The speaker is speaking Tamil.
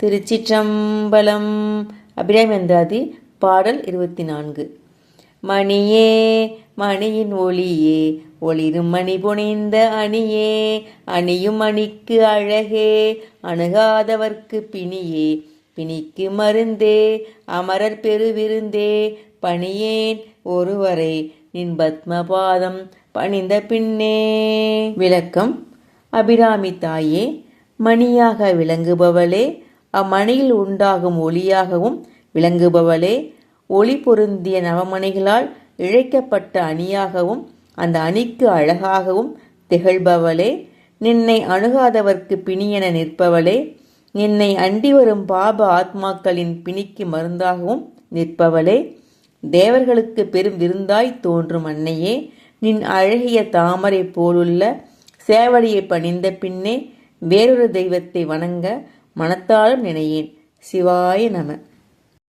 திருச்சிற்றம்பலம். அபிராமி அந்தாதி பாடல் 24. மணியே மணியின் ஒளியே ஒளிரும் மணி புனைந்த அணியே அணியும் மணிக்கு அழகே அணுகாதவர்க்கு பிணியே பிணிக்கு மருந்தே அமரர் பெருவிருந்தே பணியேன் ஒருவரை நின் பத்மபாதம் பணிந்த பின்னே. விளக்கம். அபிராமி தாயே, மணியாக விளங்குபவளே, அம்மணியில் உண்டாகும் ஒளியாகவும் விளங்குபவளே, ஒளி பொருந்திய நவமணிகளால் இழைக்கப்பட்ட அணியாகவும் அந்த அணிக்கு அழகாகவும் திகழ்பவளே, நின்னை அணுகாதவர்க்கு பிணியென நிற்பவளே, நின்னை அண்டி வரும் பாப ஆத்மாக்களின் பிணிக்கு மருந்தாகவும் நிற்பவளே, தேவர்களுக்கு பெரும் விருந்தாய் தோன்றும் அன்னையே, நின் அழகிய தாமரை போலுள்ள சேவடியை பணிந்த பின்னே வேறொரு தெய்வத்தை வணங்க மனத்தாலும் நினையேன். சிவாய நம.